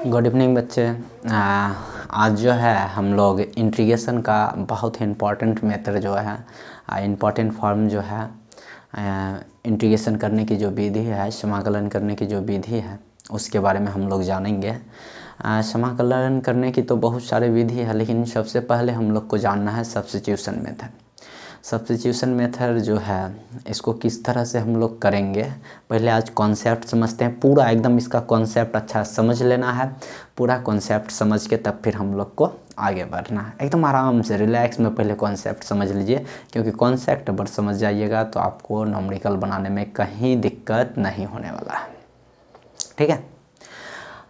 Good evening बच्चे। आज जो है हम लोग इंटीग्रेशन का बहुत ही इम्पॉर्टेंट मेथड जो है इम्पॉर्टेंट फॉर्म जो है इंटीग्रेशन करने की जो विधि है, समाकलन करने की जो विधि है उसके बारे में हम लोग जानेंगे। समाकलन करने की तो बहुत सारे विधि है, लेकिन सबसे पहले हम लोग को जानना है सब्स्टिट्यूशन मेथड। सब्स्टिट्यूशन मेथड जो है इसको किस तरह से हम लोग करेंगे, पहले आज कॉन्सेप्ट समझते हैं। पूरा एकदम इसका कॉन्सेप्ट अच्छा समझ लेना है, पूरा कॉन्सेप्ट समझ के तब फिर हम लोग को आगे बढ़ना है। एकदम आराम से रिलैक्स में पहले कॉन्सेप्ट समझ लीजिए, क्योंकि कॉन्सेप्ट अगर समझ जाइएगा तो आपको न्यूमेरिकल बनाने में कहीं दिक्कत नहीं होने वाला है। ठीक है,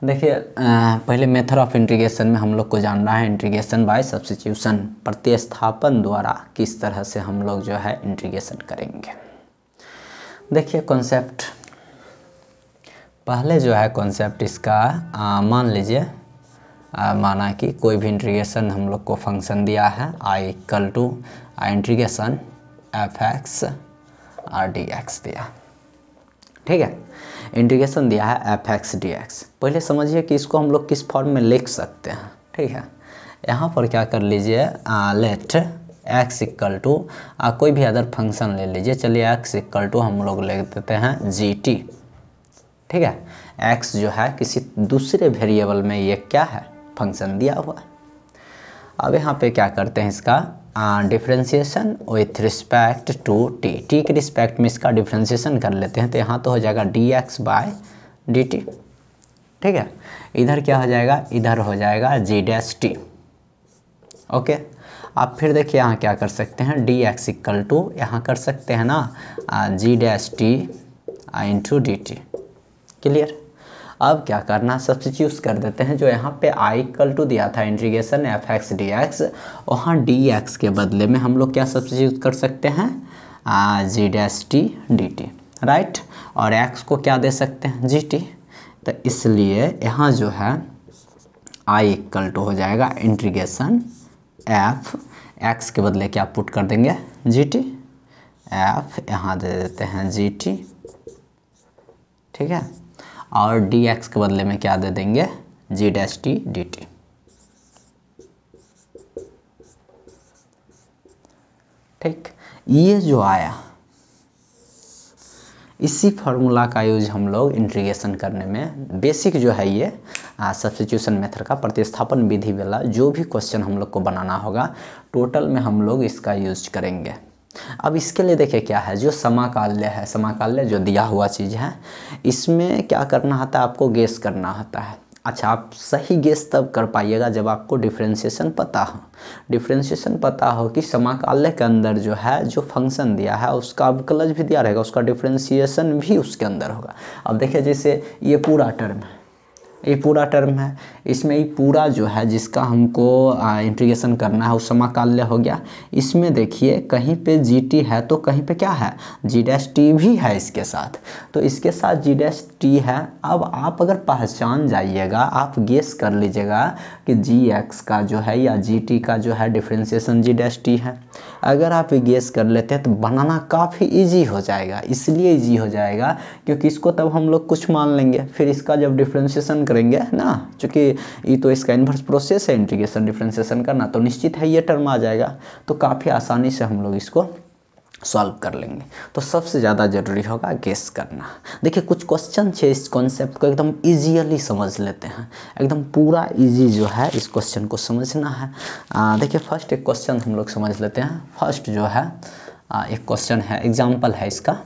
देखिए पहले मेथड ऑफ इंटीग्रेशन में हम लोग को जानना है इंटीग्रेशन बाय सब्स्टिट्यूशन, प्रतिस्थापन द्वारा किस तरह से हम लोग जो है इंटीग्रेशन करेंगे। देखिए कॉन्सेप्ट, पहले जो है कॉन्सेप्ट इसका मान लीजिए माना कि कोई भी इंटीग्रेशन हम लोग को फंक्शन दिया है I equal to integration F X और डी एक्स दिया। ठीक है, इंटीग्रेशन दिया है एफ एक्स डी एक्स। पहले समझिए कि इसको हम लोग किस फॉर्म में लिख सकते हैं। ठीक है, यहाँ पर क्या कर लीजिए, लेट एक्स इक्वल टू कोई भी अदर फंक्शन ले लीजिए। चलिए एक्स इक्वल टू हम लोग ले देते हैं जी टी। ठीक है, एक्स जो है किसी दूसरे वेरिएबल में ये क्या है, फंक्शन दिया हुआ है। अब यहाँ पे क्या करते हैं, इसका differentiation with respect to t. T के रिस्पेक्ट में इसका डिफ्रेंशिएशन कर लेते हैं, तो यहाँ तो हो जाएगा d x by d t. ठीक है, इधर क्या हो जाएगा, इधर हो जाएगा जी डैश टी। ओके, आप फिर देखिए यहाँ क्या कर सकते हैं, डी एक्स इक्वल टू यहाँ कर सकते हैं ना g dash t into d t. Clear. अब क्या करना, सब्स्टिट्यूट कर देते हैं। जो यहाँ पे आई इक्वल टू दिया था integration F x d x, वहाँ डी एक्स के बदले में हम लोग क्या सब्स्टिट्यूट कर सकते हैं, g dash t d t, right. और एक्स को क्या दे सकते हैं, जी टी। तो इसलिए यहाँ जो है आई इक्वल टू हो जाएगा इंटीग्रेशन एफ एक्स के बदले क्या पुट कर देंगे, जी टी। एफ यहाँ दे देते हैं जी टी। ठीक है, और डी एक्स के बदले में क्या दे देंगे, जी डैश टी डी टी। ठीक, ये जो आया इसी फार्मूला का यूज हम लोग इंटीग्रेशन करने में, बेसिक जो है ये सब्स्टिट्यूशन मेथड का प्रतिस्थापन विधि वाला जो भी क्वेश्चन हम लोग को बनाना होगा, टोटल में हम लोग इसका यूज करेंगे। अब इसके लिए देखिए क्या है, जो समाकल्य है, समाकल्य जो दिया हुआ चीज़ है, इसमें क्या करना होता है, आपको गेस करना होता है। अच्छा, आप सही गेस तब कर पाइएगा जब आपको डिफरेंशिएशन पता हो। डिफरेंशिएशन पता हो कि समाकल्य के अंदर जो है जो फंक्शन दिया है उसका अवकलज भी दिया रहेगा, उसका डिफरेंशिएशन भी उसके अंदर होगा। अब देखिए जैसे ये पूरा टर्म है, ये पूरा टर्म है, इसमें ये पूरा जो है जिसका हमको इंटीग्रेशन करना है वो समाकल्य हो गया। इसमें देखिए कहीं पे जी टी है तो कहीं पे क्या है, जी डैश टी भी है इसके साथ, तो इसके साथ जी डैश टी है। अब आप अगर पहचान जाइएगा, आप गेस कर लीजिएगा कि जी एक्स का जो है या जी टी का जो है डिफरेंशिएशन जी डैश टी है। अगर आप गेस कर लेते हैं तो बनाना काफ़ी ईजी हो जाएगा। इसलिए ईजी हो जाएगा क्योंकि इसको तब हम लोग कुछ मान लेंगे, फिर इसका जब डिफरेंशिएशन करेंगे ना, चूँकि ये तो इसका इन्वर्स प्रोसेस है इंटीग्रेशन डिफरेंशिएशन करना, तो निश्चित है ये टर्म आ जाएगा, तो काफ़ी आसानी से हम लोग इसको सॉल्व कर लेंगे। तो सबसे ज़्यादा ज़रूरी होगा गेस करना। देखिए कुछ क्वेश्चन है, इस कॉन्सेप्ट को एकदम इजीली समझ लेते हैं, एकदम पूरा इजी जो है इस क्वेश्चन को समझना है। देखिए फर्स्ट एक क्वेश्चन हम लोग समझ लेते हैं। फर्स्ट जो है एक क्वेश्चन है, एग्जाम्पल है इसका।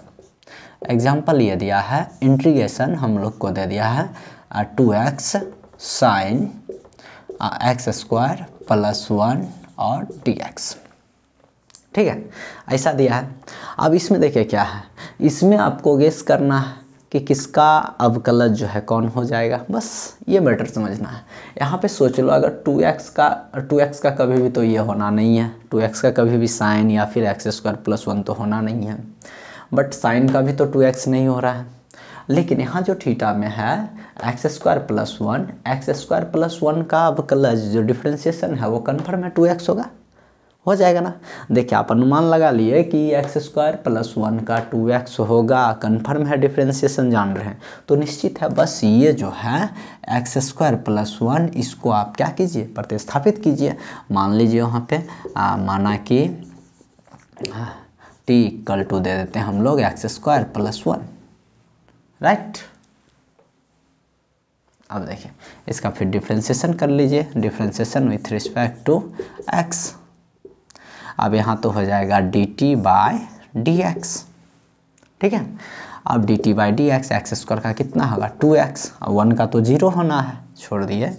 एग्जाम्पल ये दिया है, इंटीग्रेशन हम लोग को दे दिया है 2x sine x square plus 1 और dx। ठीक है, ऐसा दिया है। अब इसमें देखिए क्या है, इसमें आपको गेस करना है कि किसका अवकलज जो है कौन हो जाएगा, बस ये मैटर समझना है। यहाँ पे सोच लो अगर 2x का कभी भी तो ये होना नहीं है, 2x का कभी भी साइन या फिर एक्स स्क्वायर प्लस 1 तो होना नहीं है, बट साइन का भी तो 2x नहीं हो रहा है। लेकिन यहाँ जो थीटा में है एक्स स्क्वायर प्लस 1 का अवकलज जो डिफरेंशिएशन है वो कन्फर्म है 2x होगा, हो जाएगा ना। देखिए आप अनुमान लगा लिए कि x² + 1 का 2x होगा, कन्फर्म है, डिफ्रेंशिएशन जान रहे हैं तो निश्चित है। बस ये जो है x² + 1 इसको आप क्या कीजिए, प्रतिस्थापित कीजिए। मान लीजिए वहाँ पे माना कि t = दे देते हैं हम लोग x² + 1, राइट। अब देखिए इसका फिर डिफ्रेंशिएशन कर लीजिए, differentiation with respect to x। अब यहाँ तो हो जाएगा dt/dx, ठीक है। अब dt/dx x² का कितना होगा 2x, और 1 का तो 0 होना है, छोड़ दिए।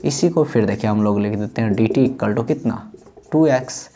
इसी को फिर देखिए हम लोग लिख देते हैं dt = कितना 2x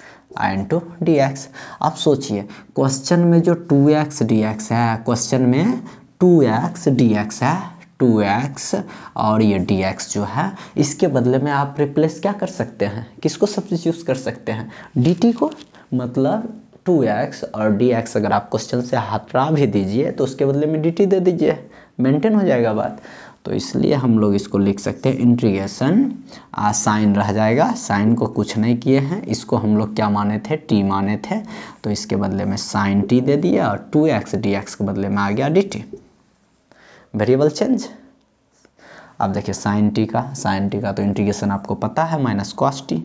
इंटू dx। अब सोचिए क्वेश्चन में जो 2x dx है, क्वेश्चन में 2x dx है, 2x और ये dx जो है इसके बदले में आप रिप्लेस क्या कर सकते हैं, किसको सब्स्टिट्यूट कर सकते हैं, dt को। मतलब 2x और dx अगर आप क्वेश्चन से हटा भी दीजिए तो उसके बदले में dt दे दीजिए, मेंटेन हो जाएगा बात। तो इसलिए हम लोग इसको लिख सकते हैं इंटीग्रेशन, साइन रह जाएगा, साइन को कुछ नहीं किए हैं, इसको हम लोग क्या माने थे, t माने थे, तो इसके बदले में साइन t दे दिया और 2x dx के बदले में आ गया dt, वेरिएबल चेंज। अब देखिए साइन t का तो इंटीग्रेशन आपको पता है -cos t,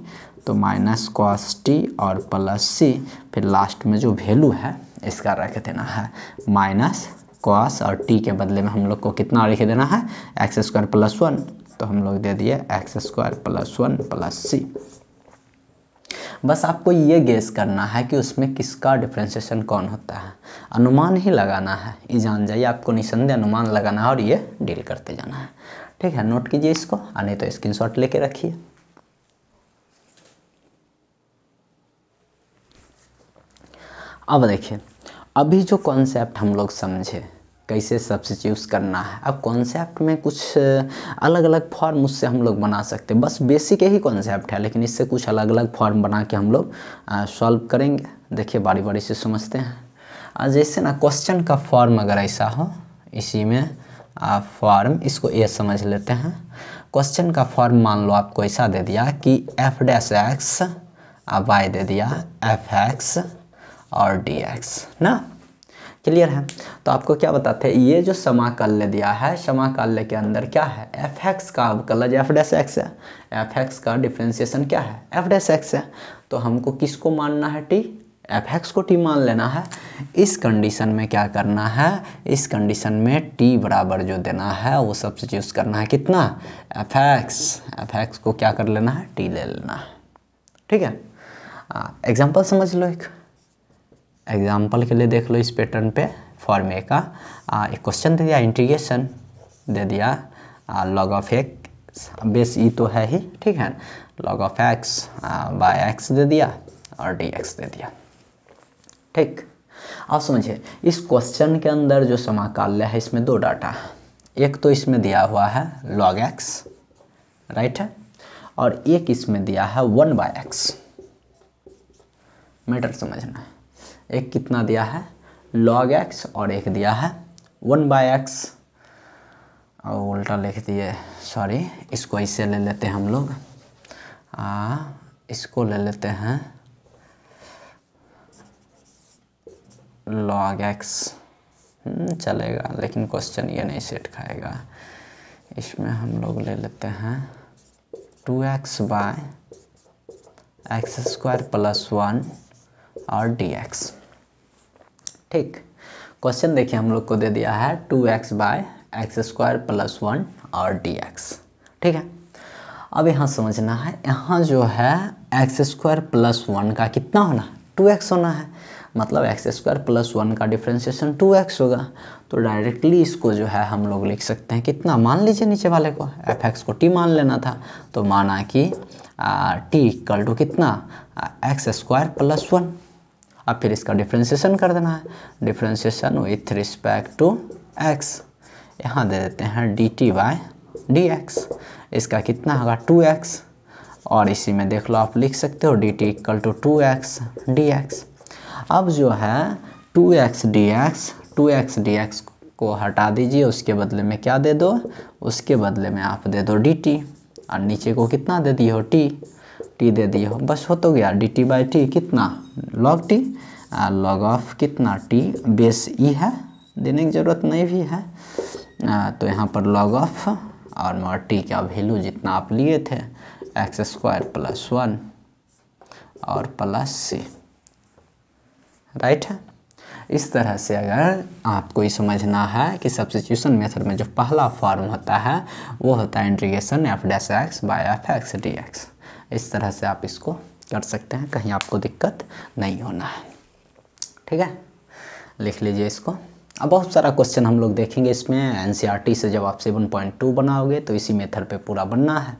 तो -cos t और प्लस c, फिर लास्ट में जो वैल्यू है इसका रख देना है -cos और t के बदले में हम लोग को कितना लिख देना है x² + 1, तो हम लोग दे दिए x² + 1 + c। बस आपको ये गेस करना है कि उसमें किसका डिफ्रेंशिएशन कौन होता है, अनुमान ही लगाना है, ये जान जाइए आपको निसंदेह अनुमान लगाना है और ये डील करते जाना है, ठीक है। नोट कीजिए इसको, नहीं तो स्क्रीनशॉट लेके रखिए। अब देखिए अभी जो कॉन्सेप्ट हम लोग समझे कैसे सब्स्टिट्यूट करना है, अब कॉन्सेप्ट में कुछ अलग अलग फॉर्म उससे हम लोग बना सकते हैं, बस बेसिक यही कॉन्सेप्ट है, लेकिन इससे कुछ अलग अलग फॉर्म बना के हम लोग सॉल्व करेंगे। देखिए बारी बारी से समझते हैं। जैसे ना क्वेश्चन का फॉर्म अगर ऐसा हो, इसी में फॉर्म इसको ये समझ लेते हैं। क्वेश्चन का फॉर्म मान लो आपको ऐसा दे दिया कि f'(x) y दे दिया fx और dx ना, क्लियर है। तो आपको क्या बताते हैं, ये जो समाकल्य दिया है, समाकल्य के अंदर क्या है fx का अवकलज f'(x) है, fx का डिफ्रेंशिएशन क्या है f'(x) है, तो हमको किसको मानना है t, fx को t मान लेना है। इस कंडीशन में क्या करना है, इस कंडीशन में t बराबर जो देना है वो सब्स्टिट्यूट करना है कितना fx को क्या कर लेना है t ले लेना है, ठीक है। एग्जाम्पल समझ लो, एक एग्जाम्पल के लिए देख लो इस पैटर्न पे फॉर्म ए का एक क्वेश्चन दे दिया, इंटीग्रेशन दे दिया log of x, base e तो है ही, ठीक है, log of x by x दे दिया और dx दे दिया, ठीक। अब समझिए इस क्वेश्चन के अंदर जो समाकल्य है इसमें दो डाटा है, एक तो इसमें दिया हुआ है log x, राइट है, और एक इसमें दिया है 1/x, मैटर समझना है। एक कितना दिया है log x और एक दिया है 1/x, और उल्टा लिख दिए, सॉरी, इसको ऐसे ले लेते हैं हम लोग, इसको ले लेते हैं log x, चलेगा, लेकिन क्वेश्चन ये नहीं सेट खाएगा। इसमें हम लोग ले लेते हैं 2x/(x² + 1 और dx, ठीक। क्वेश्चन देखिए हम लोग को दे दिया है 2x/(x² + 1 और dx, ठीक है। अब यहाँ समझना है, यहाँ जो है x² + 1 का कितना होना है 2x होना है, मतलब x² + 1 का डिफ्रेंशिएशन 2x होगा, तो डायरेक्टली इसको जो है हम लोग लिख सकते हैं कितना, मान लीजिए नीचे वाले को fx को t मान लेना था, तो माना कि t = कितना x² + 1, अब फिर इसका डिफ्रेंशिएशन कर देना है, differentiation with respect to x, यहाँ दे देते हैं dt/dx, इसका कितना होगा 2x, और इसी में देख लो आप लिख सकते हो dt = 2x dx। अब जो है 2x dx को हटा दीजिए, उसके बदले में क्या दे दो, उसके बदले में आप दे दो dt, और नीचे को कितना दे दिए हो t, टी दे दिए हो, बस हो तो गया डी टी बाई टी कितना लॉग टी, लॉग ऑफ कितना टी बेस ई है, देने की ज़रूरत नहीं भी है। तो यहाँ पर लॉग ऑफ और टी का वैल्यू जितना आप लिए थे एक्स स्क्वायर प्लस 1 और प्लस सी, राइट है। इस तरह से अगर आपको ये समझना है कि सब्स्टिट्यूशन मेथड में जो पहला फॉर्म होता है वो होता है integration f dash x by f x d x. इस तरह से आप इसको कर सकते हैं, कहीं आपको दिक्कत नहीं होना है, ठीक है। लिख लीजिए इसको। अब बहुत सारा क्वेश्चन हम लोग देखेंगे इसमें, एनसीईआरटी से जब आप 7.2 बनाओगे तो इसी मेथड पे पूरा बनना है।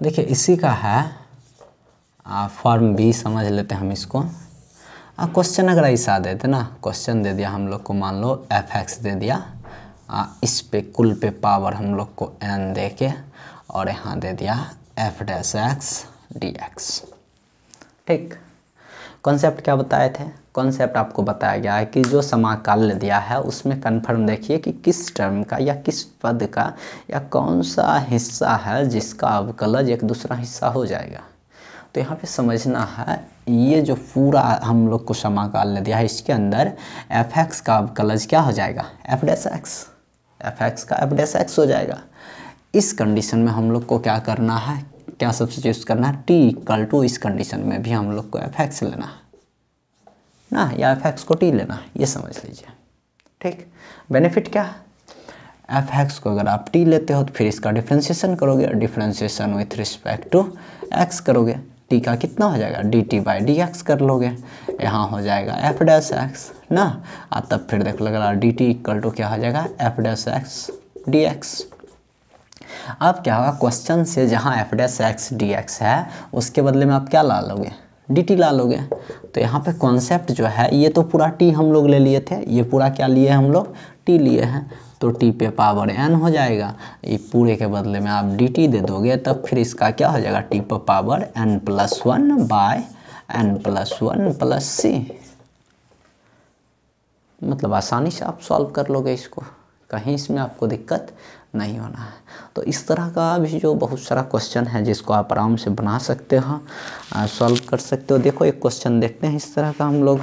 देखिए इसी का है फॉर्म बी, समझ लेते हैं हम इसको। क्वेश्चन अगर ऐसा देते ना, क्वेश्चन दे दिया हम लोग को, मान लो एफ एक्स दे दिया, इस पे कुल पे पावर हम लोग को एन दे के, और यहाँ दे दिया F dash x d x, ठीक। कॉन्सेप्ट क्या बताए थे? कॉन्सेप्ट आपको बताया गया है कि जो समाकल्य दिया है उसमें कन्फर्म देखिए कि किस टर्म का या किस पद का या कौन सा हिस्सा है जिसका अवकलज एक दूसरा हिस्सा हो जाएगा। तो यहाँ पे समझना है, ये जो पूरा हम लोग को समाकल्य दिया है इसके अंदर एफ एक्स का अवकलज क्या हो जाएगा, F dash x, F x का एफ डैश एक्स हो जाएगा। इस कंडीशन में हम लोग को क्या करना है, क्या सब्स्टिट्यूट करना है, टी इक्वल टू, इस कंडीशन में भी हम लोग को एफ एक्स लेना है ना, या एफ एक्स को टी लेना है, ये समझ लीजिए, ठीक। बेनिफिट क्या है, एफ एक्स को अगर आप टी लेते हो तो फिर इसका डिफ्रेंशिएशन करोगे, differentiation with respect to x करोगे, टी का कितना हो जाएगा d t by d x कर लोगे, यहाँ हो जाएगा एफ डैश एक्स ना, तब फिर देख लगा डी टी इक्वल टू क्या हो जाएगा F dash x d x. अब क्या होगा, क्वेश्चन से जहाँ F dash x d x है उसके बदले में आप क्या ला लोगे, डी टी ला लोगे। तो यहाँ पे कॉन्सेप्ट जो है, ये तो पूरा टी हम लोग ले लिए थे, ये पूरा क्या लिए हम लोग, टी लिए हैं, तो टी पे पावर एन हो जाएगा, ये पूरे के बदले में आप डी टी दे दोगे, तब फिर इसका क्या हो जाएगा, टी पे power n plus 1 by n plus 1 plus c. मतलब आसानी से आप सॉल्व कर लोगे इसको, कहीं इसमें आपको दिक्कत नहीं होना है। तो इस तरह का भी जो बहुत सारा क्वेश्चन है जिसको आप आराम से बना सकते हो, सॉल्व कर सकते हो। देखो एक क्वेश्चन देखते हैं इस तरह का हम लोग,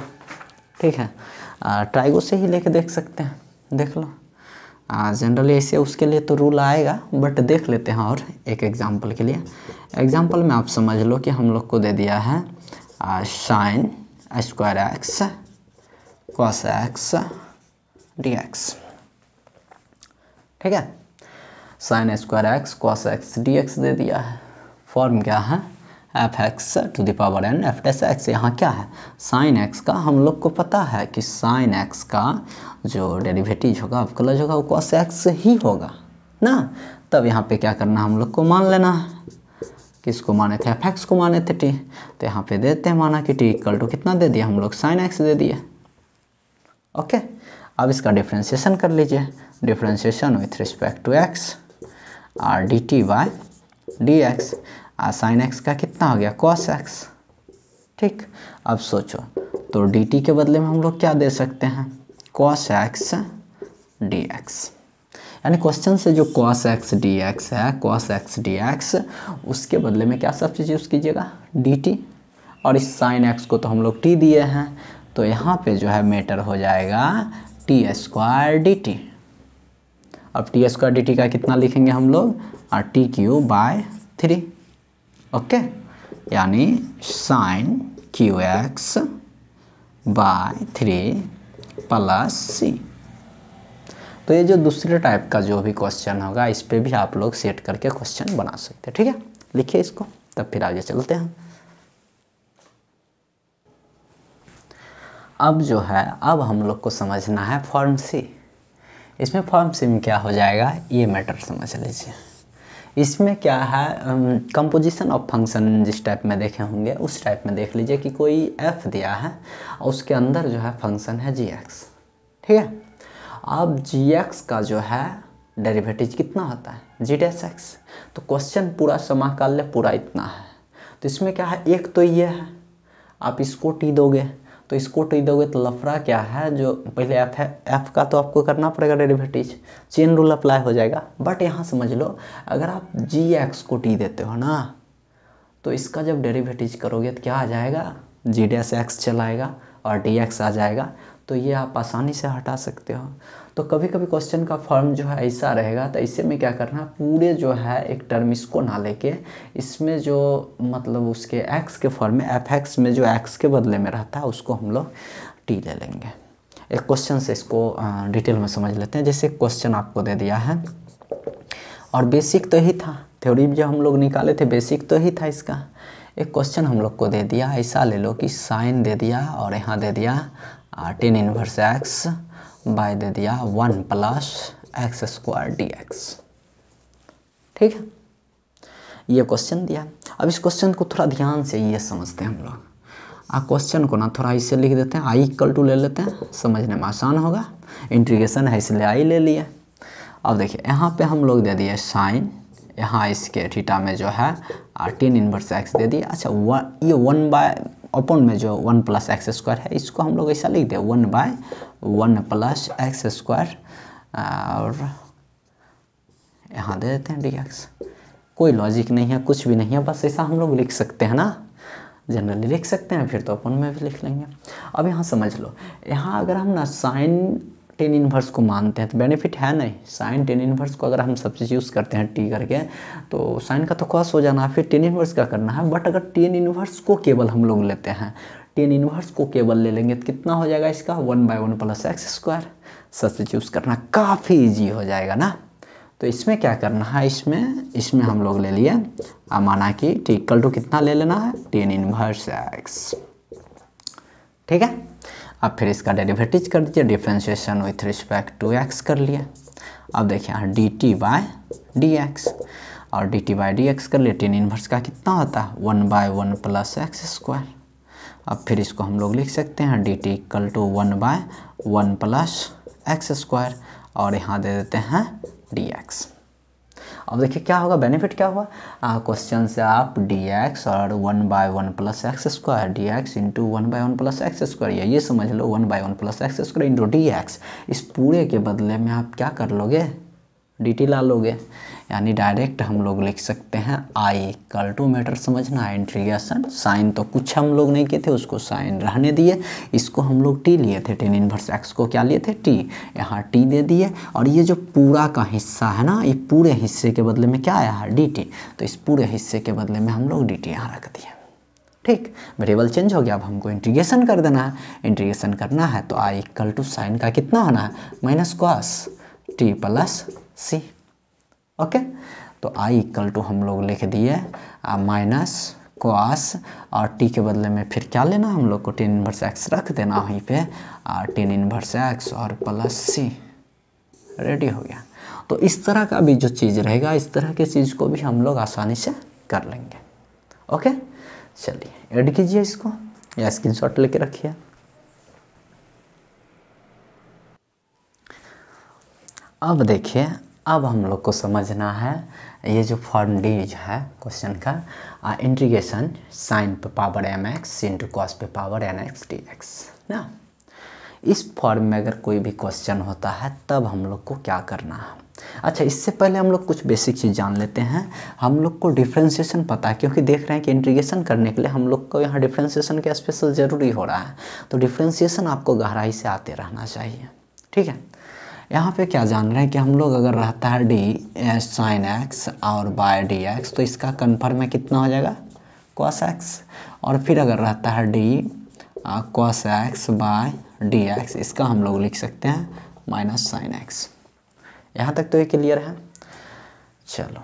ठीक है, ट्राइगो से ही लेके देख सकते हैं, देख लो। जनरली ऐसे उसके लिए तो रूल आएगा, बट देख लेते हैं और एक एग्जांपल के लिए। एग्जांपल में आप समझ लो कि हम लोग को दे दिया है sine square x cos x d x, ठीक है। Sine square x cos x d x दे दिया है। फॉर्म क्या है, f x to the power n f dash x. यहाँ क्या है, साइन एक्स का हम लोग को पता है कि साइन एक्स का जो डेरिवेटिव होगा, अवकलज होगा, वो कॉस एक्स ही होगा ना। तब यहाँ पे क्या करना, हम लोग को मान लेना है, किसको माने थे, एफ एक्स को माने थे टी, तो यहाँ पे देते हैं माना कि टी इक्वल टू कितना दे दिया हम लोग, साइन एक्स दे दिए, ओके। अब इसका डिफ्रेंशिएशन कर लीजिए, differentiation with respect to x और d t by d x, sine x का कितना हो गया, कॉस एक्स, ठीक। अब सोचो, तो डी टी के बदले में हम लोग क्या दे सकते हैं, कॉस एक्स डी एक्स, यानी क्वेश्चन से जो कॉस एक्स डी एक्स है, कॉस एक्स डी एक्स, उसके बदले में क्या सब्स्टिट्यूट कीजिएगा, डी टी, और इस साइन एक्स को तो हम लोग टी दिए हैं, तो यहाँ पे जो है मेटर हो जाएगा टी स्क्वायर डी टी। अब टी स्क्वायर डी टी का कितना लिखेंगे हम लोग, और टी क्यू बाय 3, ओके, यानी sine cube x by 3 plus c. तो ये जो दूसरे टाइप का जो भी क्वेश्चन होगा, इस पे भी आप लोग सेट करके क्वेश्चन बना सकते हैं, ठीक है। लिखिए इसको, तब फिर आगे चलते हैं। अब जो है, अब हम लोग को समझना है फॉर्म सी। इसमें फॉर्म सी में क्या हो जाएगा, ये मैटर समझ लीजिए। इसमें क्या है, कंपोजिशन ऑफ फंक्शन जिस टाइप में देखे होंगे उस टाइप में देख लीजिए कि कोई एफ दिया है और उसके अंदर जो है फंक्शन है जी एक्स, ठीक है। अब जी एक्स का जो है डेरिवेटिव कितना होता है, जी डैश एक्स। तो क्वेश्चन पूरा समाकल्य पूरा इतना है, तो इसमें क्या है, एक तो ये है आप इसको टी दोगे, तो इसको टी दोगे तो लफड़ा क्या है, जो पहले एफ है, एफ का तो आपको करना पड़ेगा डेरिवेटिव, चेन रूल अप्लाई हो जाएगा। बट यहाँ समझ लो, अगर आप जी एक्स को टी देते हो ना, तो इसका जब डेरिवेटिव करोगे तो क्या आ जाएगा, जी डैश एक्स चला आएगा और डी एक्स आ जाएगा। तो ये आप आसानी से हटा सकते हो। तो कभी कभी क्वेश्चन का फॉर्म जो है ऐसा रहेगा, तो ऐसे में क्या करना, पूरे जो है एक टर्म इसको ना लेके, इसमें जो मतलब उसके एक्स के फॉर्म में, एफ एक्स में जो एक्स के बदले में रहता है उसको हम लोग टी ले लेंगे। एक क्वेश्चन से इसको डिटेल में समझ लेते हैं। जैसे क्वेश्चन आपको दे दिया है और बेसिक तो ही था, थ्योरी जो हम लोग निकाले थे बेसिक तो ही था इसका। एक क्वेश्चन हम लोग को दे दिया, ऐसा ले लो कि साइन दे दिया और यहाँ दे दिया टेन इनवर्स एक्स बाय दे दिया 1 plus x square d x. ठीक है, ये क्वेश्चन दिया। अब इस क्वेश्चन को थोड़ा ध्यान से ये समझते हैं हम लोग। क्वेश्चन को ना थोड़ा इसे लिख देते हैं, आई इक्वल टू ले लेते हैं, समझने में आसान होगा। इंटीग्रेशन है इसलिए आई ले लिए। अब देखिए यहाँ पे हम लोग दे दिए साइन, यहाँ इसके थीटा में जो है टेन इनवर्स एक्स दे दिए। अच्छा ये 1 बाय अपॉन में जो 1 प्लस एक्स स्क्वायर है, इसको हम लोग ऐसा लिख दें 1 बाय 1 प्लस एक्स स्क्वायर, और यहाँ दे देते हैं डी एक्स। कोई लॉजिक नहीं है, कुछ भी नहीं है, बस ऐसा हम लोग लिख सकते हैं ना, जनरली लिख सकते हैं, फिर तो अपन में भी लिख लेंगे। अब यहाँ समझ लो, यहाँ अगर हम ना साइन टेन इनवर्स को मानते हैं तो बेनिफिट है नहीं। साइन टेन इनवर्स को अगर हम सब्स्टिट्यूट करते हैं टी करके, तो साइन का तो कॉस हो जाना है, फिर टेन इनवर्स का करना है। बट अगर टेन इनवर्स को केवल हम लोग लेते हैं, टेन इनवर्स को केवल ले लेंगे तो कितना हो जाएगा इसका, 1 by 1 plus x square. Substitute करना काफ़ी ईजी हो जाएगा ना। तो इसमें क्या करना है, इसमें हम लोग ले लिए, माना कि टी इक्वल टू कितना ले लेना है, टेन इनवर्स एक्स। ठीक है, अब फिर इसका डेरिवेटिव कर दीजिए, differentiation with respect to x कर लिया। अब देखिए यहाँ d t by d x, और d t by d x कर लिए, टेन इनवर्स का कितना होता है 1 बाय 1 प्लस एक्स स्क्वायर। अब फिर इसको हम लोग लिख सकते हैं d t equal to 1 by 1 plus x square, और यहाँ दे देते हैं डी एक्स। अब देखिए क्या होगा, बेनिफिट क्या हुआ, क्वेश्चन से आप डी एक्स और 1 by 1 plus x square, d x into 1 by 1 plus x square, ये समझ लो 1 by 1 plus x square into d x. इस पूरे के बदले में आप क्या कर लोगे, डी टी ला लोगे, यानी डायरेक्ट हम लोग लिख सकते हैं आई इक्वल टू, मैटर समझना है, इंटीग्रेशन साइन तो कुछ हम लोग नहीं किए थे, उसको साइन रहने दिए, इसको हम लोग टी लिए थे, टेन इनवर्स एक्स को क्या लिए थे टी, यहाँ टी दे दिए, और ये जो पूरा का हिस्सा है ना, ये पूरे हिस्से के बदले में क्या आया है डी टी, तो इस पूरे हिस्से के बदले में हम लोग डी टी यहाँ रख दिए। ठीक, वेरिएबल चेंज हो गया, अब हमको इंटीग्रेशन कर देना है। इंटीग्रेशन करना है तो आई इक्वल टू साइन का कितना होना है, माइनस कॉस टी प्लस सी। ओके, तो आई इक्वल टू हम लोग लिख दिए माइनस कॉस, और टी के बदले में फिर क्या लेना हम लोग को, टेन इनवर्स एक्स रख देना वहीं पे, टेन इनवर्स एक्स और प्लस सी, रेडी हो गया। तो इस तरह का भी जो चीज़ रहेगा, इस तरह की चीज़ को भी हम लोग आसानी से कर लेंगे। ओके, चलिए ऐड कीजिए इसको, या स्क्रीनशॉट लेके रखिए। अब देखिए, अब हम लोग को समझना है ये जो फॉर्म डी है क्वेश्चन का, इंटीग्रेशन साइन पे power m x into cos पे power n x d x ना। इस फॉर्म में अगर कोई भी क्वेश्चन होता है तब हम लोग को क्या करना है। अच्छा, इससे पहले हम लोग कुछ बेसिक चीज़ जान लेते हैं। हम लोग को डिफ्रेंशिएशन पता है, क्योंकि देख रहे हैं कि इंटीग्रेशन करने के लिए हम लोग को यहाँ डिफ्रेंशिएशन का स्पेशल ज़रूरी हो रहा है, तो डिफ्रेंशिएशन आपको गहराई से आते रहना चाहिए। ठीक है, यहाँ पे क्या जान रहे हैं कि हम लोग अगर रहता है डी साइन एक्स और बाय डी एक्स, तो इसका कन्फर्म में कितना हो जाएगा कॉस एक्स, और फिर अगर रहता है d cos x by d x, इसका हम लोग लिख सकते हैं माइनस साइन एक्स। यहाँ तक तो ये क्लियर है। चलो,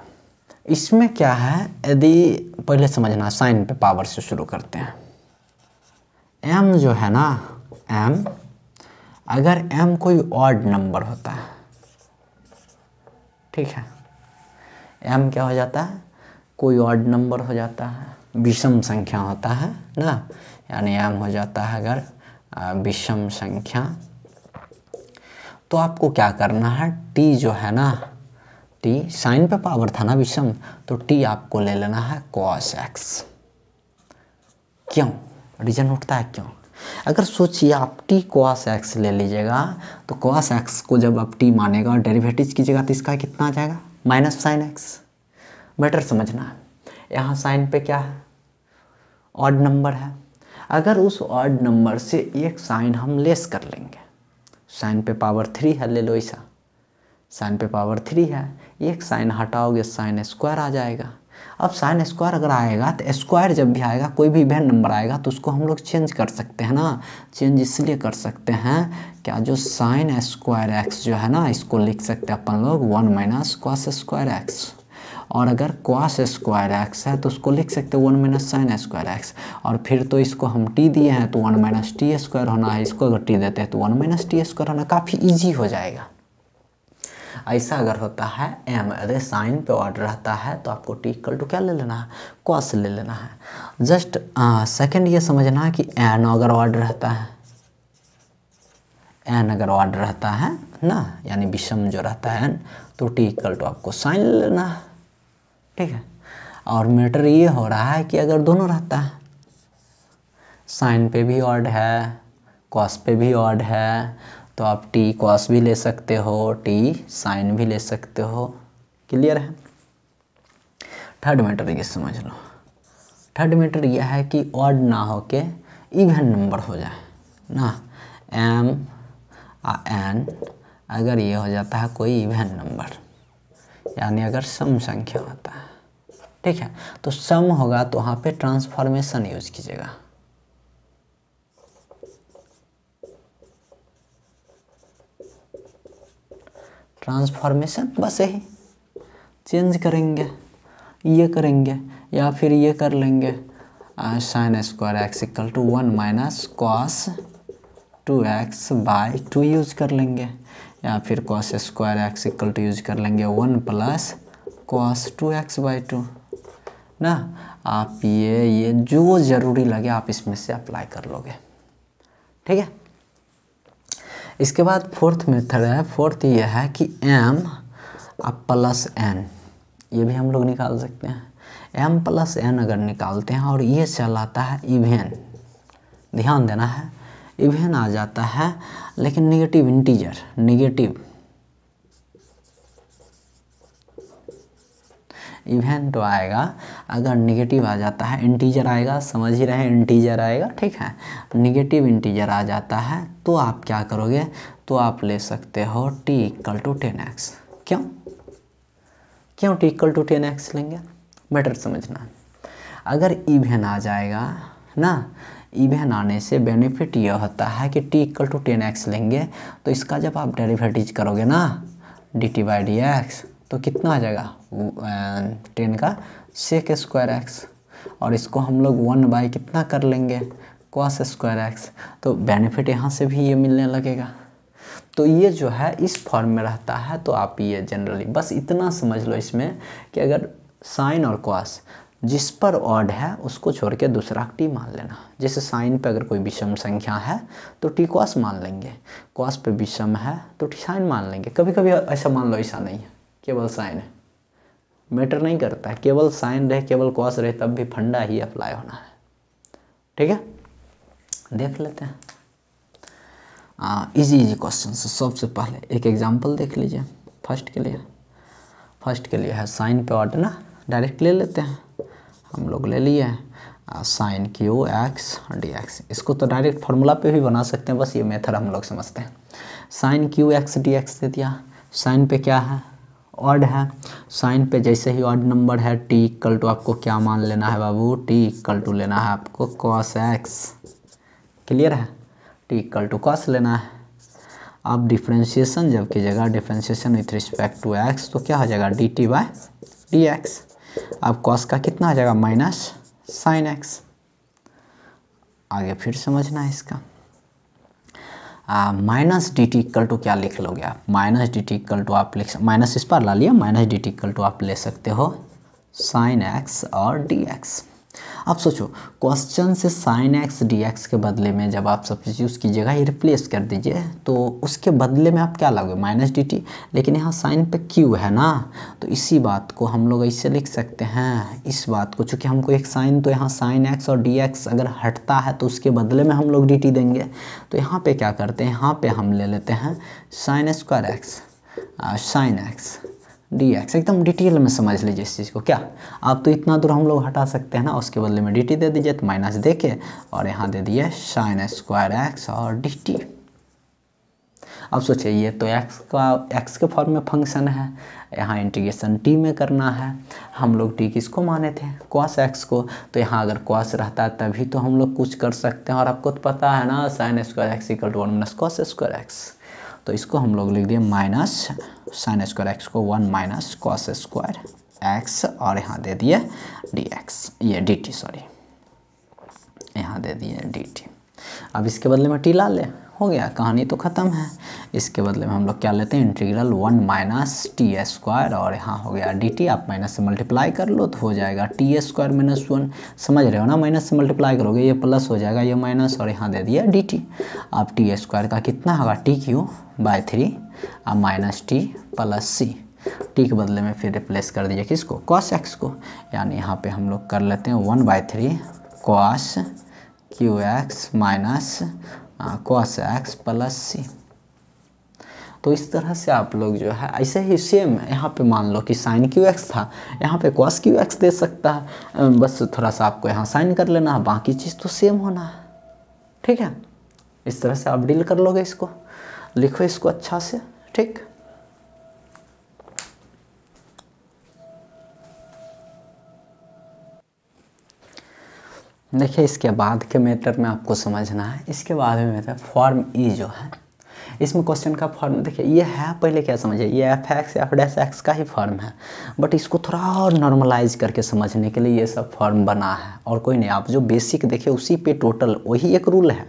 इसमें क्या है, यदि पहले समझना, साइन पे पावर से शुरू करते हैं। एम जो है ना, एम अगर m कोई ऑड नंबर होता है, ठीक है, m क्या हो जाता है, कोई ऑड नंबर हो जाता है, विषम संख्या होता है ना, यानी m हो जाता है अगर विषम संख्या, तो आपको क्या करना है, t जो है ना, t साइन पे पावर था ना विषम, तो t आपको ले लेना है cos x। क्यों, रीजन उठता है क्यों? अगर सोचिए आप टी cos x ले लीजिएगा तो cos x को जब आप टी मानेगा और डेरिवेटिव कीजिएगा तो इसका कितना आ जाएगा? Minus sine x. बेटर समझना है, यहाँ साइन पे क्या है? ऑड नंबर है। अगर उस ऑड नंबर से एक साइन हम लेस कर लेंगे, साइन पे पावर 3 है, ले लो ऐसा, साइन पे पावर 3 है, एक साइन हटाओगे साइन स्क्वायर आ जाएगा। अब साइन स्क्वायर अगर आएगा तो स्क्वायर जब भी आएगा, कोई भी इवेंट नंबर आएगा तो उसको हम लोग चेंज कर सकते हैं ना। चेंज इसलिए कर सकते हैं क्या, जो साइन स्क्वायर एक्स जो है ना, इसको लिख सकते हैं अपन लोग 1 माइनस कॉस स्क्वायर एक्स। और अगर कॉस स्क्वायर एक्स है तो उसको लिख सकते हैं 1 माइनस साइन स्क्वायर एक्स। और फिर तो इसको हम टी दिए हैं तो 1 माइनस टी स्क्वायर होना है, इसको अगर टी देते हैं तो 1 माइनस टी स्क्वायर होना, काफ़ी ईजी हो जाएगा। ऐसा अगर होता है एम, अरे साइन पे ऑर्डर रहता है तो आपको टी इक्वल टू क्या ले लेना है? कॉस ले लेना है। जस्ट सेकंड ये समझना है कि एन अगर ऑर्डर रहता है, एन अगर ऑर्डर रहता है ना, यानी विषम जो रहता है एन, तो टी इक्वल टू आपको साइन ले लेना है, ठीक है। और मैटर ये हो रहा है कि अगर दोनों रहता है, साइन पे भी ऑड है कॉस पे भी ऑड है, तो आप टी कॉस भी ले सकते हो, टी साइन भी ले सकते हो। क्लियर है? थर्ड मैटर ये समझ लो, थर्ड मैटर यह है कि ऑड ना हो के इवन नंबर हो जाए ना, एम एन, अगर ये हो जाता है कोई इवन नंबर, यानी अगर सम संख्या होता है, ठीक है, तो सम होगा तो वहाँ पे ट्रांसफॉर्मेशन यूज कीजिएगा। ट्रांसफॉर्मेशन बस यही चेंज करेंगे, ये करेंगे या फिर ये कर लेंगे, sine square x equal to 1 minus cos 2x by 2 use कर लेंगे, या फिर cos square x equal to use कर लेंगे 1 प्लस कॉस 2x बाई 2 ना। आप ये जो ज़रूरी लगे आप इसमें से अप्लाई कर लोगे, ठीक है। इसके बाद फोर्थ मेथड है, फोर्थ ये है कि m प्लस n, ये भी हम लोग निकाल सकते हैं। m प्लस n अगर निकालते हैं और ये चलाता है इवेन, ध्यान देना है, इवेन आ जाता है लेकिन नेगेटिव इंटीजर, नेगेटिव इवेंट तो आएगा, अगर नेगेटिव आ जाता है, इंटीजर आएगा, समझ ही रहे हैं, इंटीजर आएगा, ठीक है, नेगेटिव इंटीजर आ जाता है तो आप क्या करोगे, तो आप ले सकते हो t इक्वल टू 10x। क्यों t इक्वल टू 10x लेंगे? बेटर समझना, अगर इवेन आ जाएगा ना, इवेन आने से बेनिफिट यह होता है कि t इक्वल टू 10x लेंगे तो इसका जब आप डेरिवेटिव करोगे ना dt बाई डी एक्स, तो कितना आ जाएगा 10 का सेक स्क्वायर एक्स, और इसको हम लोग 1 बाई कितना कर लेंगे कॉस स्क्वायर एक्स, तो बेनिफिट यहाँ से भी ये मिलने लगेगा। तो ये जो है इस फॉर्म में रहता है, तो आप ये जनरली बस इतना समझ लो इसमें कि अगर साइन और कॉस जिस पर ऑड है उसको छोड़ के दूसरा टी मान लेना। जैसे साइन पे अगर कोई विषम संख्या है तो टी कॉस मान लेंगे, कॉस पे विषम है तो टी साइन मान लेंगे। कभी कभी ऐसा मान लो ऐसा नहीं है, केवल साइन है, मैटर नहीं करता है, केवल साइन रहे केवल कॉस रहे तब भी फंडा ही अप्लाई होना है, ठीक है। देख लेते हैं इजी क्वेश्चन से। सबसे पहले एक एग्जांपल देख लीजिए फर्स्ट के लिए है साइन पे ऑर्डर ना, डायरेक्ट ले लेते हैं, हम लोग ले लिए sine cube x d x, इसको तो डायरेक्ट फार्मूला पे भी बना सकते हैं, बस ये मेथड हम लोग समझते हैं। Sine cube x d x दे दिया, साइन पे क्या है ऑड है, साइन पे जैसे ही ऑड नंबर है टी इक्वल टू आपको क्या मान लेना है बाबू, टी इक्वल टू लेना है आपको कॉस एक्स, क्लियर है, टी इक्वल टू कॉस लेना है। अब डिफ्रेंशिएशन जब कीजिएगा, differentiation with respect to x, तो क्या हो जाएगा d t by d x. अब कॉस का कितना आ जाएगा माइनस साइन एक्स। आगे फिर समझना है इसका, minus d t equal to क्या लिख लोगे आप, minus d t equal to आप लिख, माइनस इस पर ला लिया, minus d t equal to आप ले सकते हो साइन एक्स और डी एक्स, आप सोचो क्वेश्चन से साइन एक्स डी एक्स के बदले में जब आप सब्स्टिट्यूट कीजिएगा ये रिप्लेस कर दीजिए तो उसके बदले में आप क्या लाओगे माइनस डी टी, लेकिन यहाँ साइन पे क्यू है ना, तो इसी बात को हम लोग ऐसे लिख सकते हैं। इस बात को चूँकि हमको एक साइन, तो यहाँ साइन एक्स और डी एक्स अगर हटता है तो उसके बदले में हम लोग डी टी देंगे। तो यहाँ पे क्या करते हैं, यहाँ पे हम ले लेते हैं sign square x sine x d x. एकदम डिटेल में समझ लीजिए इस चीज़ को। क्या आप तो इतना दूर हम लोग हटा सकते हैं ना, उसके बदले में डी टी दे दीजिए, तो माइनस दे के और यहाँ दे दिए साइन स्क्वायर एक्स और डी टी। अब सोचिए ये तो एक्स के फॉर्म में फंक्शन है, यहाँ इंटीग्रेशन टी में करना है। हम लोग टी किसको माने थे, कॉस एक्स को, तो यहाँ अगर कॉस रहता है तभी तो हम लोग कुछ कर सकते हैं। और आपको तो पता है ना sine square x equal to 1 minus cos square x, तो इसको हम लोग लिख दिए माइनस साइन स्क्वायर एक्स को 1 माइनस कॉस स्क्वायर एक्स और यहाँ दे दिए डी एक्स, ये डी टी सॉरी, यहाँ दे दिए डी टी। अब इसके बदले में टी ला ले, हो गया, कहानी तो ख़त्म है। इसके बदले में हम लोग क्या लेते हैं इंटीग्रल 1 माइनस टी स्क्वायर और यहाँ हो गया डी टी। आप माइनस से मल्टीप्लाई कर लो तो हो जाएगा टी स्क्वायर माइनस 1, समझ रहे हो ना, माइनस से मल्टीप्लाई करोगे ये प्लस हो जाएगा, ये माइनस और यहाँ दे दिया डी टी। अब टी स्क्वायर का कितना होगा टी क्यू बाय 3 अब माइनस टी प्लस सी, टी के बदले में फिर रिप्लेस कर दीजिए किसको, कॉस एक्स को, यानी यहाँ पे हम लोग कर लेते हैं 1/3 cos cube x minus cos x plus c. तो इस तरह से आप लोग जो है ऐसे ही सेम यहाँ पे मान लो कि साइन क्यू एक्स था, यहाँ पे कॉस क्यू एक्स दे सकता है, बस थोड़ा सा आपको यहाँ साइन कर लेना है, बाकी चीज़ तो सेम होना है। ठीक है, इस तरह से आप डील कर लोगे इसको, लिखो इसको अच्छा से। ठीक, देखिए इसके बाद के मेथड में आपको समझना है। इसके बाद में मेथड फॉर्म ई जो है, इसमें क्वेश्चन का फॉर्म देखिए ये है, पहले क्या समझिए ये F x F dash x का ही फॉर्म है, बट इसको थोड़ा और नॉर्मलाइज करके समझने के लिए ये सब फॉर्म बना है और कोई नहीं। आप जो बेसिक देखिए उसी पे टोटल वही एक रूल है,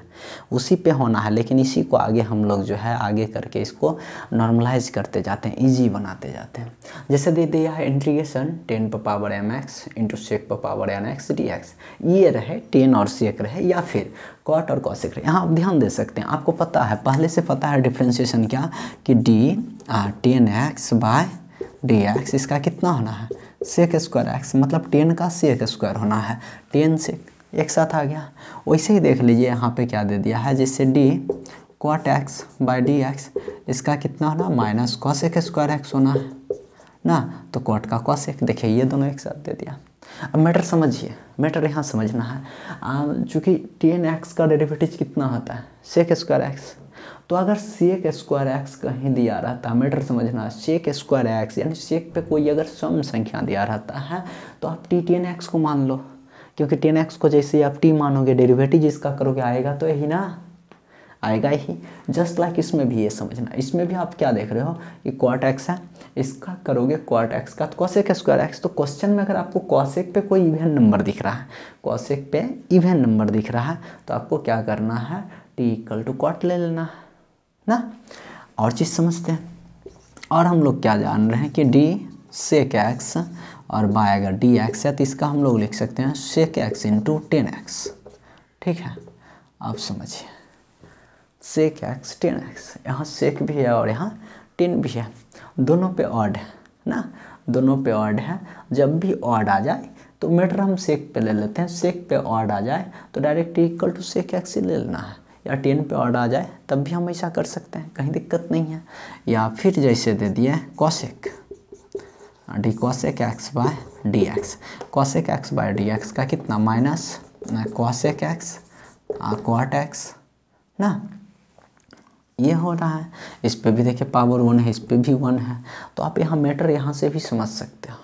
उसी पे होना है, लेकिन इसी को आगे हम लोग जो है आगे करके इसको नॉर्मलाइज करते जाते हैं, इजी बनाते जाते हैं। जैसे दे दिया है इंटीग्रेशन 10 पर power m x into sec पर power n x d x, ये रहे 10 और सेक रहे या फिर कॉट और कॉसेक रहे। यहाँ आप ध्यान दे सकते हैं, आपको पता है पहले से पता है डिफ्रेंशिएशन क्या कि D 10x bye d x, इसका कितना होना है सेक स्क्वायर एक्स, मतलब 10 का सेक स्क्वायर होना है, 10 सेक एक साथ आ गया। वैसे ही देख लीजिए यहाँ पे क्या दे दिया है, जैसे d cot x by d x, इसका कितना होना माइनस कॉसेक स्क्वायर एक्स होना है ना, तो कॉट का कॉसेक, देखिए ये दोनों एक साथ दे दिया। अब मैटर समझिए, मैटर यहाँ समझना है, चूँकि 10x का डेरिवेटिव कितना होता है सेक स्क्वायर एक्स, तो अगर सेक स्क्वायर एक्स कहीं दिया रहता है, मैटर समझना है, सेक स्क्वायर एक्स यानी सेक पे कोई अगर सम संख्या दिया रहता है तो आप टी 10x को मान लो, क्योंकि 10x को जैसे आप टी मानोगे डेरिवेटिव जिसका करोगे आएगा तो यही ना, आएगा ही। जस्ट लाइक इसमें भी ये समझना, इसमें भी आप क्या देख रहे हो कि क्वाट एक्स है, इसका करोगे क्वाट एक्स का तो कॉसेक स्क्वायर एक्स। तो क्वेश्चन में अगर आपको कॉसेक पे कोई इवन नंबर दिख रहा है, कॉसेक पे इवन नंबर दिख रहा है, तो आपको क्या करना है टी इक्वल टू क्वाट ले लेना है ना। और चीज़ समझते हैं, और हम लोग क्या जान रहे हैं कि डी सेक एक्स और बाय अगर डी एक्स है तो इसका हम लोग लिख सकते हैं सेक एक्स इंटू 10x। ठीक है, आप समझिए सेक एक्स 10x, यहाँ सेक भी है और यहाँ 10 भी है, दोनों पे ऑड है ना, दोनों पे ऑड है। जब भी ऑड आ जाए तो मैटर हम सेक पे ले लेते हैं, सेक पे ऑड आ जाए तो direct equal to sec x ही ले लेना है, या 10 पे ऑड आ जाए तब भी हम ऐसा कर सकते हैं, कहीं दिक्कत नहीं है। या फिर जैसे दे दिए cosec d cosec x by d x, cosec x by d x का कितना minus cosec x cot x ना, ये हो रहा है। इस पे भी देखिए पावर 1 है, इस पे भी 1 है, तो आप यहाँ मैटर यहाँ से भी समझ सकते हो।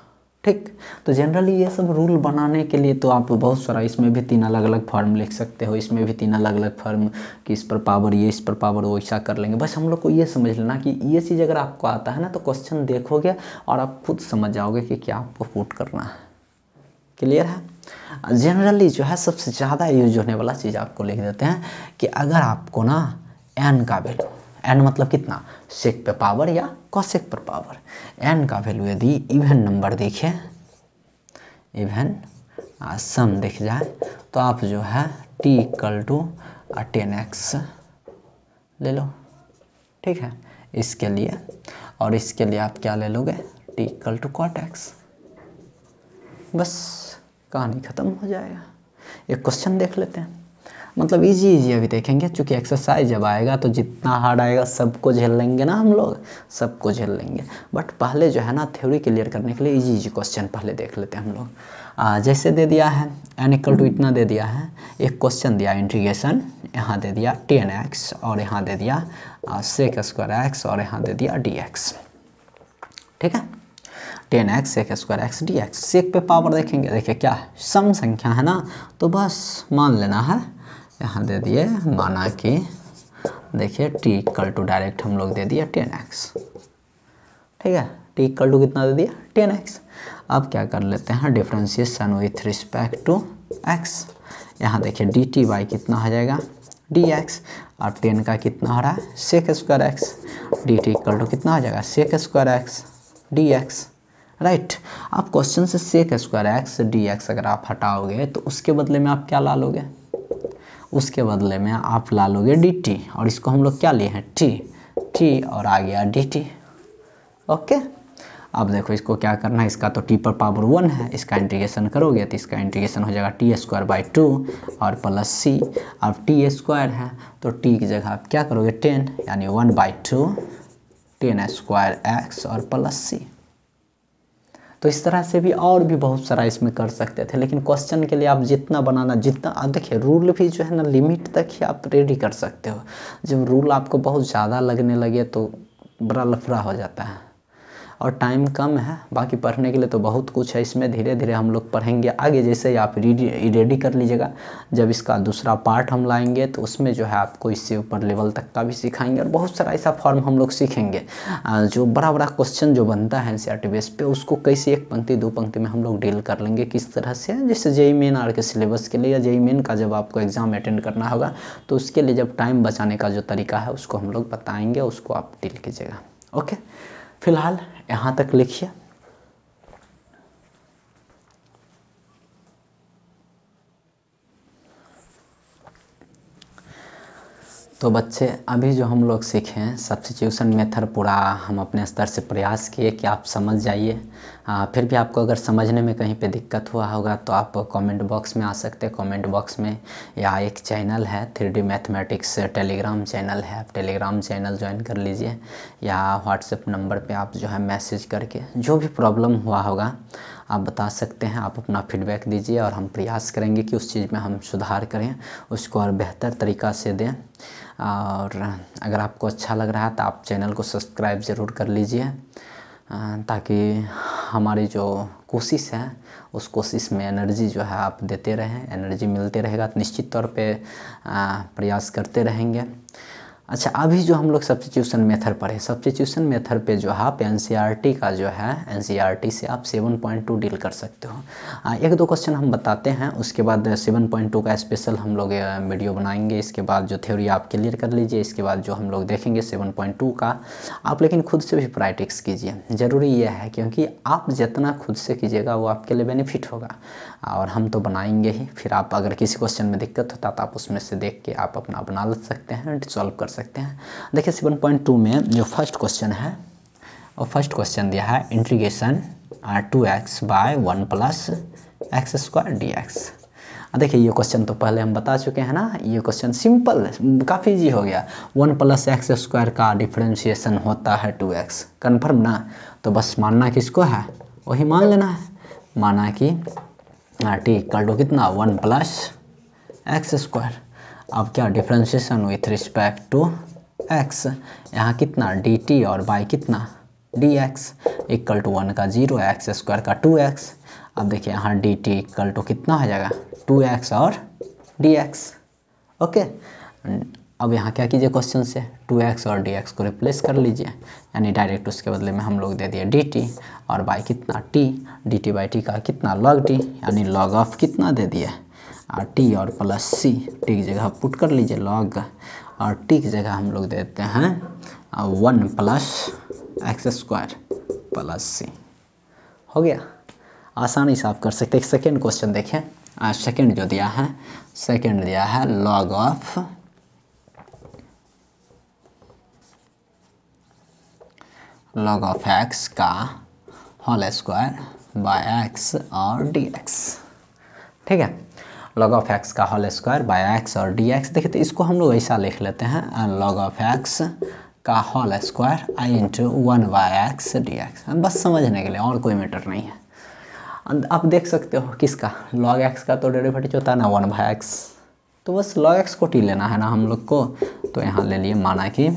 ठीक, तो जनरली ये सब रूल बनाने के लिए तो आप बहुत सारा, इसमें भी 3 अलग अलग फॉर्म लिख सकते हो, इसमें भी 3 अलग अलग फॉर्म कि इस पर पावर ये, इस पर पावर वो, ऐसा कर लेंगे। बस हम लोग को ये समझ लेना कि ये चीज़ अगर आपको आता है ना तो क्वेश्चन देखोगे और आप खुद समझ जाओगे कि क्या आपको पुट करना है। क्लियर है। जनरली जो है सबसे ज़्यादा यूज होने वाला चीज़ आपको लिख देते हैं कि अगर आपको ना एन का वैल्यू, एन मतलब कितना सेक पे पावर या कॉसेक पर पावर, एन का वैल्यू यदि इवन नंबर दिखे, इवन सम दिख जाए तो आप जो है t इक्वल टू 10x ले लो, ठीक है, इसके लिए। और इसके लिए आप क्या ले लोगे, t equal to cot x। बस कहानी ख़त्म हो जाएगा। एक क्वेश्चन देख लेते हैं, मतलब इजी अभी देखेंगे, क्योंकि एक्सरसाइज जब आएगा तो जितना हार्ड आएगा सबको झेल लेंगे ना हम लोग, सबको झेल लेंगे। बट पहले जो है ना थ्योरी क्लियर करने के लिए इजी क्वेश्चन पहले देख लेते हैं हम लोग। जैसे दे दिया है n इक्वल टू इतना दे दिया है, एक क्वेश्चन दिया इंटीग्रेशन, यहाँ दे दिया 10x और यहाँ दे दिया sec स्क्वायर x और यहाँ दे दिया dx, ठीक है, 10x sec square x dx। सेक पे पावर देखेंगे, देखिए क्या है, सम संख्या है ना, तो बस मान लेना है, यहाँ दे दिए, माना कि देखिए t इक्वल टू डायरेक्ट हम लोग दे दिया 10x, ठीक है, t इक्वल टू कितना दे दिया 10x। अब क्या कर लेते हैं, differentiation with respect to x। यहाँ देखिए dt बाई कितना हो जाएगा dx, और 10 का कितना हो रहा है sec square x, dt equal to कितना हो जाएगा sec square x dx, right. आप क्वेश्चन से sec स्क्वायर x dx अगर आप हटाओगे तो उसके बदले में आप क्या ला लोगे, उसके बदले में आप ला लोगे dt, और इसको हम लोग क्या लिए हैं t और आ गया dt, ओके। अब देखो इसको क्या करना है, इसका तो t पर पावर 1 है, इसका इंटीग्रेशन करोगे तो इसका इंटीग्रेशन हो जाएगा t स्क्वायर बाई 2 और प्लस c। अब t स्क्वायर है तो t की जगह आप क्या करोगे 10, यानी 1/2 10 स्क्वायर x और प्लस c। तो इस तरह से भी और भी बहुत सारा इसमें कर सकते थे, लेकिन क्वेश्चन के लिए आप जितना बनाना, जितना आप देखिए रूल भी जो है ना लिमिट तक ही आप रेडी कर सकते हो। जब रूल आपको बहुत ज़्यादा लगने लगे तो बड़ा लफड़ा हो जाता है, और टाइम कम है। बाकी पढ़ने के लिए तो बहुत कुछ है इसमें, धीरे धीरे हम लोग पढ़ेंगे आगे। जैसे ही आप रेडी कर लीजिएगा, जब इसका दूसरा पार्ट हम लाएंगे तो उसमें जो है आपको इससे ऊपर लेवल तक का भी सिखाएंगे, और बहुत सारा ऐसा फॉर्म हम लोग सीखेंगे जो बड़ा बड़ा क्वेश्चन जो बनता है एनसीईआरटी बेस पे, उसको कैसे एक पंक्ति दो पंक्ति में हम लोग डील कर लेंगे किस तरह से। जैसे जेईई मेन आर के सिलेबस के लिए या जेईई मेन का जब आपको एग्जाम अटेंड करना होगा तो उसके लिए जब टाइम बचाने का जो तरीका है उसको हम लोग बताएंगे, उसको आप डील कीजिएगा, ओके। फिलहाल यहाँ तक लिखिए। तो बच्चे अभी जो हम लोग सीखे हैं सब्स्टिट्यूशन मेथड, पूरा हम अपने स्तर से प्रयास किए कि आप समझ जाइए। फिर भी आपको अगर समझने में कहीं पे दिक्कत हुआ होगा तो आप कमेंट बॉक्स में आ सकते हैं। कमेंट बॉक्स में या एक चैनल है 3D मैथमेटिक्स टेलीग्राम चैनल है, आप टेलीग्राम चैनल ज्वाइन कर लीजिए, या व्हाट्सएप नंबर पे आप जो है मैसेज करके जो भी प्रॉब्लम हुआ होगा आप बता सकते हैं। आप अपना फीडबैक दीजिए और हम प्रयास करेंगे कि उस चीज़ में हम सुधार करें, उसको और बेहतर तरीक़ा से दें। और अगर आपको अच्छा लग रहा है तो आप चैनल को सब्सक्राइब ज़रूर कर लीजिए, ताकि हमारी जो कोशिश है उस कोशिश में एनर्जी जो है आप देते रहें, एनर्जी मिलते रहेगा तो निश्चित तौर पे प्रयास करते रहेंगे। अच्छा, अभी जो हम लोग सब्स्टिट्यूशन मेथड पढ़े, सब्स्टिट्यूशन मेथड पे जो है आप एनसीईआरटी का जो है एनसीईआरटी से आप 7.2 डील कर सकते हो। एक दो क्वेश्चन हम बताते हैं, उसके बाद 7.2 का स्पेशल हम लोग वीडियो बनाएंगे। इसके बाद जो थ्योरी आप क्लियर कर लीजिए, इसके बाद जो हम लोग देखेंगे 7.2 का आप लेकिन खुद से भी प्रैक्टिस कीजिए। ज़रूरी ये है क्योंकि आप जितना खुद से कीजिएगा वो आपके लिए बेनिफिट होगा, और हम तो बनाएंगे ही। फिर आप अगर किसी क्वेश्चन में दिक्कत होता तो आप उसमें से देख के आप अपना बना सकते हैं, सॉल्व कर सकते हैं। देखिए 7.2 में जो फर्स्ट क्वेश्चन है, और फर्स्ट क्वेश्चन दिया है integration 2x by 1 plus x square d x. देखिए ये क्वेश्चन तो पहले हम बता चुके हैं ना, ये क्वेश्चन सिंपल काफ़ी इजी हो गया। 1 प्लस एक्स स्क्वायर का डिफ्रेंशिएशन होता है 2x, कन्फर्म ना। तो बस मानना किसको है वही मान लेना है। माना कि टी इक्वल टू कितना 1 प्लस एक्स स्क्वायर। अब क्या differentiation with respect to x, यहाँ कितना dt और बाई कितना dx इक्वल टू 1 का 0, एक्स स्क्वायर का 2x। अब देखिए यहाँ dt इक्वल टू कितना हो जाएगा 2x और dx, ओके। अब यहाँ क्या कीजिए क्वेश्चन से 2x और dx को रिप्लेस कर लीजिए, यानी डायरेक्ट उसके बदले में हम लोग दे दिए dt और बाई कितना t, dt बाई t का कितना log t, यानी log ऑफ कितना दे दिए t और प्लस c, t की जगह पुट कर लीजिए log, और t की जगह हम लोग देते हैं 1 plus x square plus c। हो गया। आसानी से आप कर सकते हैं। सेकेंड क्वेश्चन देखें, सेकेंड जो दिया है, सेकेंड दिया है लॉग ऑफ एक्स का होल स्क्वायर बाय एक्स और डी एक्स। ठीक है, लॉग ऑफ एक्स का होल स्क्वायर बाय एक्स और डी एक्स। देखिए तो इसको हम लोग ऐसा लिख लेते हैं, लॉग ऑफ एक्स का whole square I into 1 by x d x, बस समझने के लिए, और कोई मैटर नहीं है। आप देख सकते हो किसका, लॉग एक्स का तो डेरिवेटिव होता है ना 1 बाय एक्स, तो बस लॉग एक्स को टी लेना है ना हम लोग को। तो यहाँ ले लिए, माना कि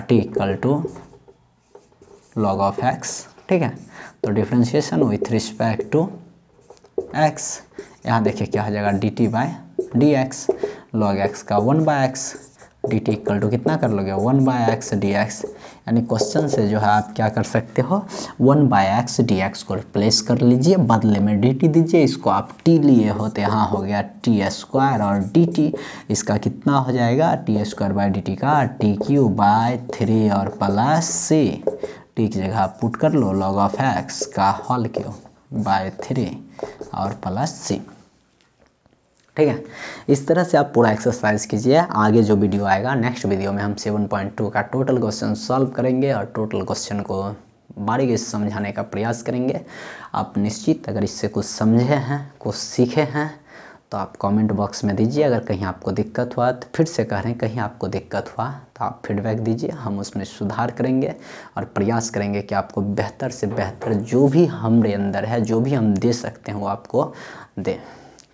t equal to log of x. ठीक है, तो differentiation with respect to x, यहाँ देखिए क्या हो जाएगा, d t by d x. Log x का 1 by x, d t equal to कितना कर लोगे 1 बाय एक्स डी एक्स। यानी क्वेश्चन से जो है आप क्या कर सकते हो, 1 बाय एक्स डी एक्स को रिप्लेस कर लीजिए, बदले में डी टी दीजिए, इसको आप टी लिए हो तो यहाँ हो गया टी स्क्वायर और डी टी, इसका कितना हो जाएगा t square by d t का टी क्यू बाय 3 और प्लस सी, टी की जगह पुट कर लो लॉग ऑफ एक्स का होल क्यू बाय 3 और प्लस सी। ठीक है, इस तरह से आप पूरा एक्सरसाइज कीजिए। आगे जो वीडियो आएगा, नेक्स्ट वीडियो में हम 7.2 का टोटल क्वेश्चन सॉल्व करेंगे और टोटल क्वेश्चन को बारीकी से समझाने का प्रयास करेंगे। आप निश्चित अगर इससे कुछ समझे हैं, कुछ सीखे हैं, तो आप कमेंट बॉक्स में दीजिए। अगर कहीं आपको दिक्कत हुआ तो फिर से कह रहे हैं, कहीं आपको दिक्कत हुआ तो आप फीडबैक दीजिए, हम उसमें सुधार करेंगे और प्रयास करेंगे कि आपको बेहतर से बेहतर जो भी हमारे अंदर है, जो भी हम दे सकते हैं वो आपको दें।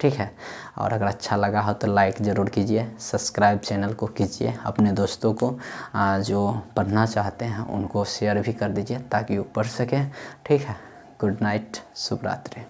ठीक है, और अगर अच्छा लगा हो तो लाइक ज़रूर कीजिए, सब्सक्राइब चैनल को कीजिए, अपने दोस्तों को जो पढ़ना चाहते हैं उनको शेयर भी कर दीजिए ताकि वो पढ़ सकें। ठीक है, गुड नाइट, शुभ रात्रि।